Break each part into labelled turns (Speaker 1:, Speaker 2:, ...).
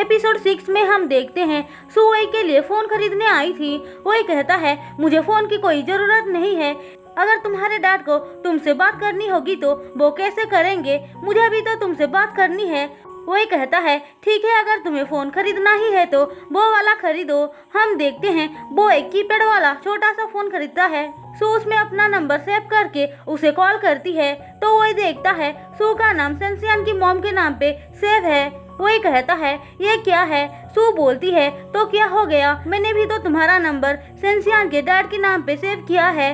Speaker 1: Episode 6 में हम देखते हैं सू वही के लिए फोन खरीदने आई थी। वही कहता है मुझे फोन की कोई जरूरत नहीं है, अगर तुम्हारे डैड को तुमसे बात करनी होगी तो वो कैसे करेंगे, मुझे भी तो तुमसे बात करनी है। वही कहता है ठीक है, अगर तुम्हें फ़ोन खरीदना ही है तो वो वाला खरीदो। हम देखते हैं वो एक कीपैड वाला छोटा सा फ़ोन खरीदता है। सू उसमें अपना नंबर सेव करके उसे कॉल करती है तो वही देखता है सू का नाम सेंसियन की मॉम के नाम पे सेव है। वही कहता है ये क्या है। सू बोलती है तो क्या हो गया, मैंने भी तो तुम्हारा नंबर सेंसियन के डैड के नाम पे सेव किया है।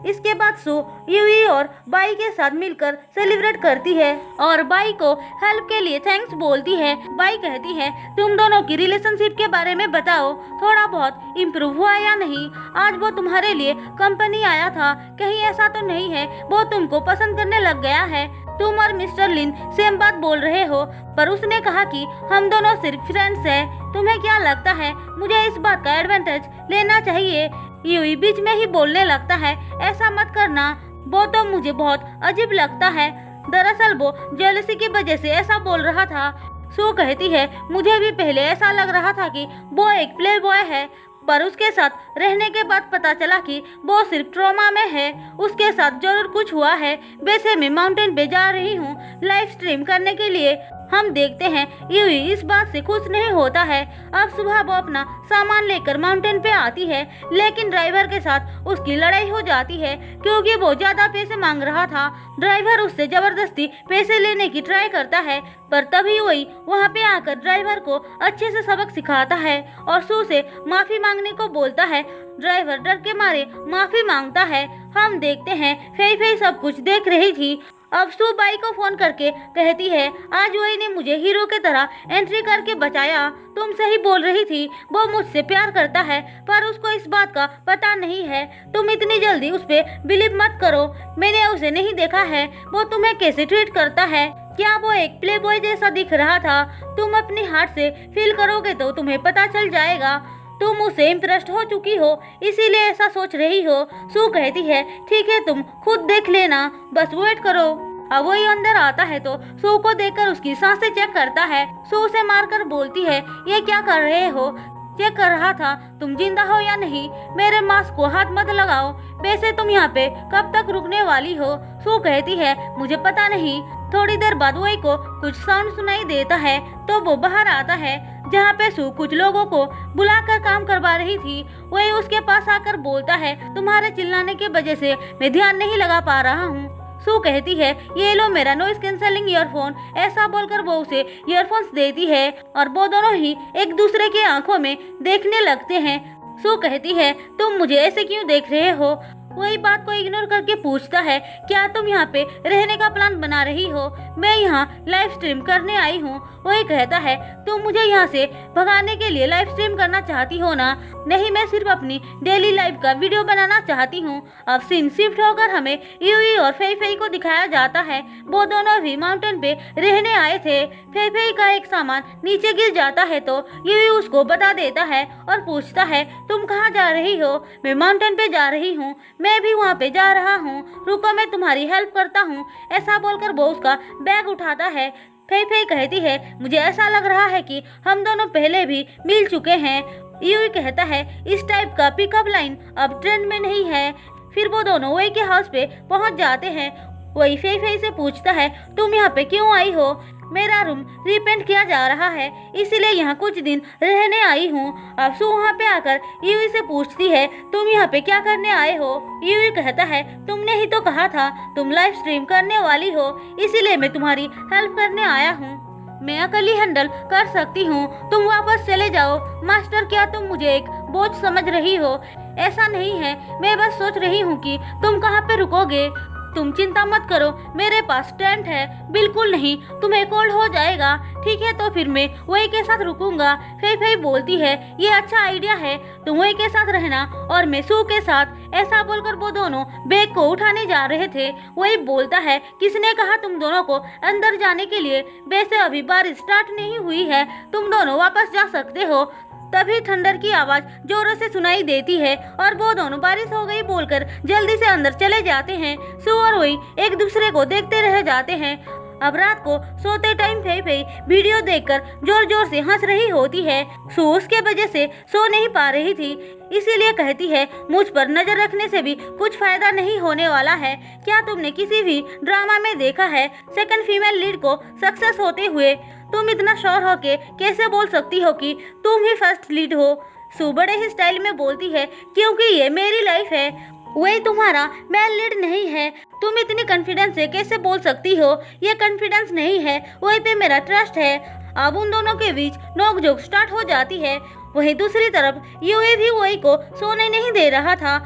Speaker 1: इसके बाद सू यूई और बाई के साथ मिलकर सेलिब्रेट करती है और बाई को हेल्प के लिए थैंक्स बोलती है। बाई कहती है तुम दोनों की रिलेशनशिप के बारे में बताओ, थोड़ा बहुत इम्प्रूव हुआ या नहीं। आज वो तुम्हारे लिए कंपनी आया था, कहीं ऐसा तो नहीं है वो तुमको पसंद करने लग गया है। तुम और मिस्टर लिन सेम बात बोल रहे हो, पर उसने कहा कि हम दोनों सिर्फ फ्रेंड्स हैं। तुम्हें क्या लगता है मुझे इस बात का एडवांटेज लेना चाहिए? यूई बीच में ही बोलने लगता है ऐसा मत करना, वो तो मुझे बहुत अजीब लगता है। दरअसल वो जेलसी की वजह से ऐसा बोल रहा था। सू कहती है मुझे भी पहले ऐसा लग रहा था कि वो एक प्ले बॉय है, पर उसके साथ रहने के बाद पता चला कि वो सिर्फ ट्रॉमा में है। उसके साथ जरूर कुछ हुआ है। वैसे मैं माउंटेन पे जा रही हूँ लाइव स्ट्रीम करने के लिए। हम देखते हैं यूई इस बात से खुश नहीं होता है। अब सुबह वो अपना सामान लेकर माउंटेन पे आती है, लेकिन ड्राइवर के साथ उसकी लड़ाई हो जाती है क्योंकि वो ज्यादा पैसे मांग रहा था। ड्राइवर उससे जबरदस्ती पैसे लेने की ट्राई करता है, पर तभी वही वहाँ पे आकर ड्राइवर को अच्छे से सबक सिखाता है और सू से माफी मांगने को बोलता है। ड्राइवर डर के मारे माफी मांगता है। हम देखते हैं फेई फेई सब कुछ देख रही थी। अब सू बाई को फोन करके कहती है आज वही ने मुझे हीरो की तरह एंट्री करके बचाया। तुम सही बोल रही थी, वो मुझसे प्यार करता है, पर उसको इस बात का पता नहीं है। तुम इतनी जल्दी उस पे बिलीव मत करो, मैंने उसे नहीं देखा है वो तुम्हें कैसे ट्रीट करता है। क्या वो एक प्ले बॉय जैसा दिख रहा था? तुम अपनी हार्ट से फील करोगे तो तुम्हें पता चल जाएगा। तुम उसे इम्प्रेस्ड हो चुकी हो, इसीलिए ऐसा सोच रही हो। सू कहती है ठीक है, तुम खुद देख लेना, बस वेट करो। अब वही अंदर आता है तो सू को देखकर उसकी सांसें चेक करता है। सू उसे मारकर बोलती है ये क्या कर रहे हो? चेक कर रहा था तुम जिंदा हो या नहीं। मेरे मास्क को हाथ मत लगाओ। वैसे तुम यहाँ पे कब तक रुकने वाली हो? सू कहती है मुझे पता नहीं। थोड़ी देर बाद वही को कुछ साउंड सुनाई देता है तो वो बाहर आता है जहाँ पे सू कुछ लोगों को बुलाकर काम करवा रही थी। वही उसके पास आकर बोलता है तुम्हारे चिल्लाने की वजह से मैं ध्यान नहीं लगा पा रहा हूँ। सू कहती है ये लो मेरा नॉइस कैंसलिंग ईयरफोन। ऐसा बोलकर वो उसे ईयरफोन्स देती है और वो दोनों ही एक दूसरे की आंखों में देखने लगते हैं। सू कहती है तुम मुझे ऐसे क्यों देख रहे हो? वही बात को इग्नोर करके पूछता है क्या तुम यहाँ पे रहने का प्लान बना रही हो? मैं यहाँ लाइव स्ट्रीम करने आई हूँ। वही कहता है तुम मुझे यहाँ से भगाने के लिए लाइव स्ट्रीम करना चाहती हो ना? नहीं, मैं सिर्फ अपनी डेली लाइफ का वीडियो बनाना चाहती हूँ। अब सीन शिफ्ट होकर हमें यूई और फेई फेई को दिखाया जाता है। वो दोनों भी माउंटेन पे रहने आए थे। फेई फेई का एक सामान नीचे गिर जाता है तो यूई उसको बता देता है और पूछता है तुम कहाँ जा रही हो? मैं माउंटेन पे जा रही हूँ, मैं भी वहाँ पे जा रहा हूँ, रुको मैं तुम्हारी हेल्प करता हूँ। ऐसा बोलकर वो उसका बैग उठाता है। फेई फेई कहती है मुझे ऐसा लग रहा है कि हम दोनों पहले भी मिल चुके हैं। यूई कहता है इस टाइप का पिकअप लाइन अब ट्रेंड में नहीं है। फिर वो दोनों वही के हाउस पे पहुंच जाते हैं। वही फेई फेई से पूछता है तुम यहाँ पे क्यों आई हो? मेरा रूम रीपेंट किया जा रहा है, इसीलिए यहाँ कुछ दिन रहने आई हूँ। अब सू वहाँ पे आकर यूई से पूछती है तुम यहाँ पे क्या करने आए हो? यूई कहता है तुमने ही तो कहा था तुम लाइव स्ट्रीम करने वाली हो, इसीलिए मैं तुम्हारी हेल्प करने आया हूँ। मैं अकेली हैंडल कर सकती हूँ, तुम वापस चले जाओ। मास्टर क्या तुम मुझे एक बोझ समझ रही हो? ऐसा नहीं है, मैं बस सोच रही हूँ कि तुम कहाँ पे रुकोगे। तुम चिंता मत करो, मेरे पास टेंट है। बिल्कुल नहीं, तुम्हें कोल्ड हो जाएगा। ठीक है तो फिर मैं वही के साथ रुकूंगा। फेई फेई बोलती है ये अच्छा आइडिया है, तुम वही के साथ रहना और मैं सू के साथ। ऐसा बोलकर वो दोनों बैग को उठाने जा रहे थे। वही बोलता है किसने कहा तुम दोनों को अंदर जाने के लिए? वैसे अभी बारिश स्टार्ट नहीं हुई है, तुम दोनों वापस जा सकते हो। तभी थंडर की आवाज जोरों से सुनाई देती है और वो दोनों बारिश हो गई बोलकर जल्दी से अंदर चले जाते हैं। सू और वही एक दूसरे को देखते रह जाते हैं। अब रात को सोते टाइम फई फई वीडियो देखकर जोर जोर से हंस रही होती है। सू उसके वजह से सो नहीं पा रही थी, इसीलिए कहती है मुझ पर नजर रखने से भी कुछ फायदा नहीं होने वाला है। क्या तुमने किसी भी ड्रामा में देखा है सेकंड फीमेल लीड को सक्सेस होते हुए? तुम इतना श्योर हो के कैसे बोल सकती हो कि तुम ही फर्स्ट लीड हो? सू बड़े ही स्टाइल में बोलती है क्योंकि ये मेरी लाइफ है, वही तुम्हारा मेल लीड नहीं है। तुम इतनी कॉन्फिडेंस से कैसे बोल सकती हो? ये कॉन्फिडेंस नहीं है, वही पे मेरा ट्रस्ट है। अब उन दोनों के बीच नोकझोंक स्टार्ट हो जाती है। वहीं दूसरी तरफ यूई भी वही को सोने नहीं दे रहा था।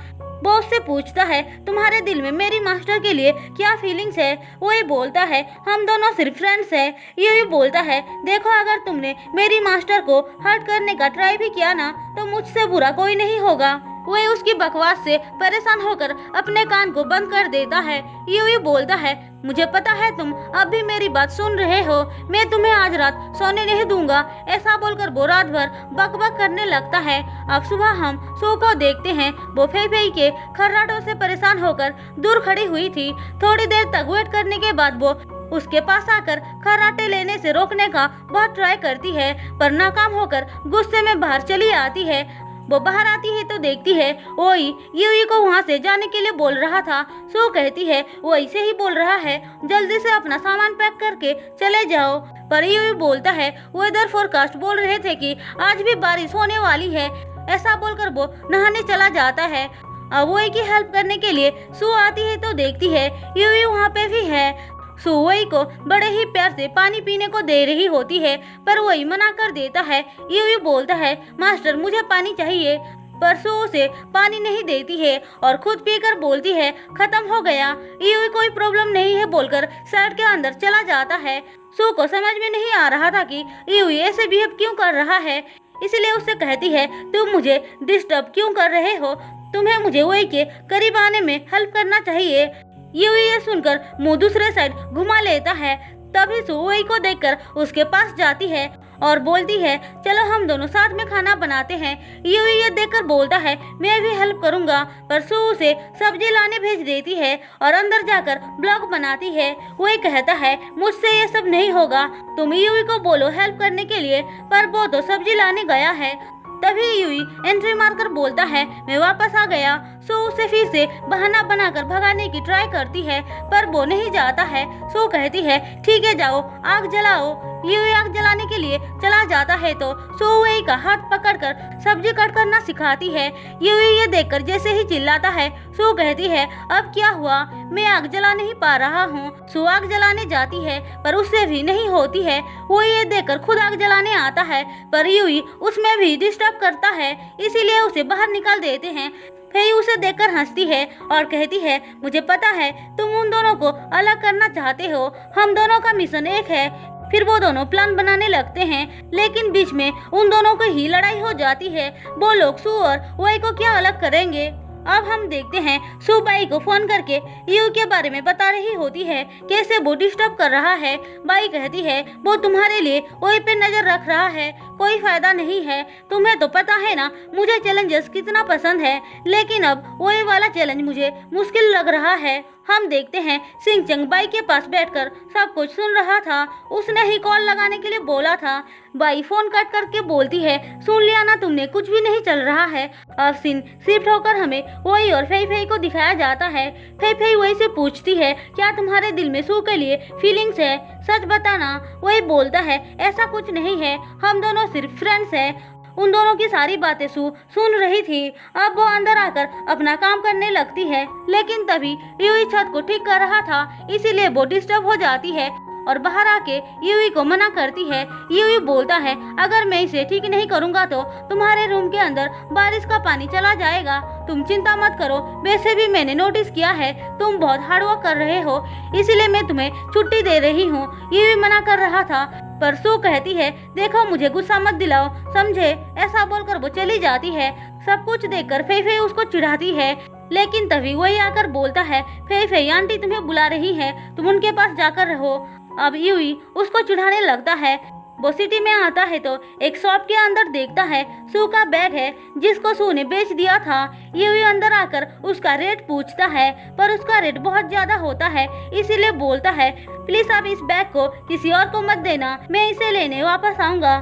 Speaker 1: वो उससे पूछता है तुम्हारे दिल में मेरी मास्टर के लिए क्या फीलिंग्स है? वही बोलता है हम दोनों सिर्फ फ्रेंड्स हैं। यूई बोलता है देखो अगर तुमने मेरी मास्टर को हर्ट करने का ट्राई भी किया ना तो मुझसे बुरा कोई नहीं होगा। वही उसकी बकवास से परेशान होकर अपने कान को बंद कर देता है। यूई बोलता है मुझे पता है तुम अब भी मेरी बात सुन रहे हो, मैं तुम्हें आज रात सोने नहीं दूंगा। ऐसा बोलकर वो रात भर बक बक करने लगता है। अब सुबह हम सू को देखते हैं, वो फई फई के खर्राटों से परेशान होकर दूर खड़ी हुई थी। थोड़ी देर तक वेट करने के बाद वो उसके पास आकर खर्राटे लेने से रोकने का बहुत ट्राई करती है, पर नाकाम होकर गुस्से में बाहर चली आती है। वो बाहर आती है तो देखती है वही यूई को वहाँ से जाने के लिए बोल रहा था। सू कहती है वो ऐसे ही बोल रहा है, जल्दी से अपना सामान पैक करके चले जाओ। पर यूई बोलता है वेदर फोरकास्ट बोल रहे थे कि आज भी बारिश होने वाली है। ऐसा बोलकर वो नहाने चला जाता है। अब वही की हेल्प करने के लिए सू आती है तो देखती है यूई वहाँ पे भी है। सू वही को बड़े ही प्यार से पानी पीने को दे रही होती है, पर वही मना कर देता है। यूई बोलता है मास्टर मुझे पानी चाहिए, पर सू उसे पानी नहीं देती है और खुद पीकर बोलती है खत्म हो गया। यूई कोई प्रॉब्लम नहीं है बोलकर शर्ट के अंदर चला जाता है। सू को समझ में नहीं आ रहा था कि यूई ऐसे बिहेव क्यों कर रहा है, इसलिए उससे कहती है तुम मुझे डिस्टर्ब क्यों कर रहे हो? तुम्हें मुझे वही के करीब आने में हेल्प करना चाहिए। यूई ये सुनकर मुंह दूसरे साइड घुमा लेता है। तभी सू वही को देखकर उसके पास जाती है और बोलती है चलो हम दोनों साथ में खाना बनाते हैं। यूई ये देखकर बोलता है मैं भी हेल्प करूंगा, पर सू उसे सब्जी लाने भेज देती है और अंदर जाकर ब्लॉग बनाती है। वही कहता है मुझसे ये सब नहीं होगा, तुम यूई को बोलो हेल्प करने के लिए, पर वो तो सब्जी लाने गया है। तभी यूई एंट्री मारकर बोलता है मैं वापस आ गया। सू उसे फिर से बहाना बनाकर भगाने की ट्राई करती है, पर वो नहीं जाता है। सू कहती है ठीक है जाओ आग जलाओ। यूई आग जलाने के लिए चला जाता है तो सू वही का हाथ पकड़कर सब्जी कट करना सिखाती है। यूई ये देखकर जैसे ही चिल्लाता है, सू कहती है अब क्या हुआ, मैं आग जला नहीं पा रहा हूँ। सू आग जलाने जाती है पर उससे भी नहीं होती है। वो ये देखकर खुद आग जलाने आता है, पर यूई उसमें भी डिस्टर्ब करता है, इसीलिए उसे बाहर निकाल देते हैं। फई उसे देखकर हंसती है और कहती है मुझे पता है तुम उन दोनों को अलग करना चाहते हो, हम दोनों का मिशन एक है। फिर वो दोनों प्लान बनाने लगते हैं, लेकिन बीच में उन दोनों को ही लड़ाई हो जाती है। वो लोग सू और वही को क्या अलग करेंगे। अब हम देखते हैं सू बाई को फोन करके यू के बारे में बता रही होती है, कैसे वो डिस्टर्ब कर रहा है। बाई कहती है वो तुम्हारे लिए वही पे नजर रख रहा है, कोई फायदा नहीं है। तुम्हें तो पता है ना मुझे चैलेंजेस कितना पसंद है, लेकिन अब वही वाला चैलेंज मुझे मुश्किल लग रहा है। हम देखते हैं सिंचंग बाई के पास बैठकर सब कुछ सुन रहा था। उसने ही कॉल लगाने के लिए बोला था। बाई फोन कट करके बोलती है सुन लिया ना तुमने, कुछ भी नहीं चल रहा है। अब सीन शिफ्ट होकर हमें वही और फई फई को दिखाया जाता है। फई फई वही से पूछती है क्या तुम्हारे दिल में सू के लिए फीलिंग्स है, सच बताना। वही बोलता है ऐसा कुछ नहीं है, हम दोनों सिर्फ फ्रेंड्स हैं। उन दोनों की सारी बातें सू सुन रही थी। अब वो अंदर आकर अपना काम करने लगती है, लेकिन तभी यूई छत को ठीक कर रहा था, इसीलिए वो डिस्टर्ब हो जाती है और बाहर आके यूई को मना करती है। यूई बोलता है अगर मैं इसे ठीक नहीं करूंगा तो तुम्हारे रूम के अंदर बारिश का पानी चला जाएगा। तुम चिंता मत करो, वैसे भी मैंने नोटिस किया है तुम बहुत हार्डवर्क कर रहे हो, इसीलिए मैं तुम्हें छुट्टी दे रही हूँ। यूई मना कर रहा था, पर सू कहती है देखो मुझे गुस्सा मत दिलाओ, समझे। ऐसा बोलकर वो चली जाती है। सब कुछ देखकर फई फई उसको चिढ़ाती है, लेकिन तभी वही आकर बोलता है फई फई आंटी तुम्हें बुला रही है, तुम उनके पास जाकर रहो। अब यूई उसको चिढ़ाने लगता है। वो सिटी में आता है तो एक शॉप के अंदर देखता है सू का बैग है जिसको सू ने बेच दिया था। ये भी अंदर आकर उसका रेट पूछता है पर उसका रेट बहुत ज्यादा होता है, इसीलिए बोलता है प्लीज आप इस बैग को किसी और को मत देना, मैं इसे लेने वापस आऊंगा।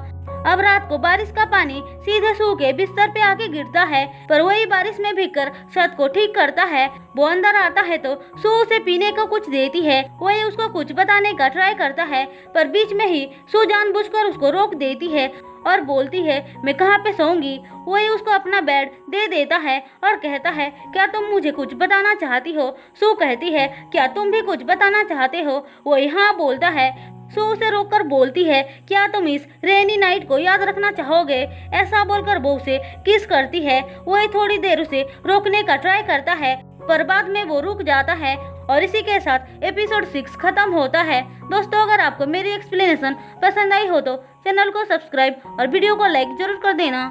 Speaker 1: अब रात को बारिश का पानी सीधे सू के बिस्तर पे आके गिरता है पर वही बारिश में भीगकर छत को ठीक करता है। वो अंदर आता है तो सू उसे पीने को कुछ देती है। वही उसको कुछ बताने का ट्राई करता है पर बीच में ही सू जानबूझकर उसको रोक देती है और बोलती है मैं कहाँ पे सोऊंगी। वही उसको अपना बेड दे देता है और कहता है क्या तुम मुझे कुछ बताना चाहती हो। सू कहती है क्या तुम भी कुछ बताना चाहते हो। वही हाँ बोलता है। सू उसे रोककर बोलती है क्या तुम इस रेनी नाइट को याद रखना चाहोगे। ऐसा बोलकर वो उसे किस करती है। वही थोड़ी देर उसे रोकने का ट्राई करता है पर बाद में वो रुक जाता है और इसी के साथ एपिसोड 6 खत्म होता है। दोस्तों अगर आपको मेरी एक्सप्लेनेशन पसंद आई हो तो चैनल को सब्सक्राइब और वीडियो को लाइक जरूर कर देना।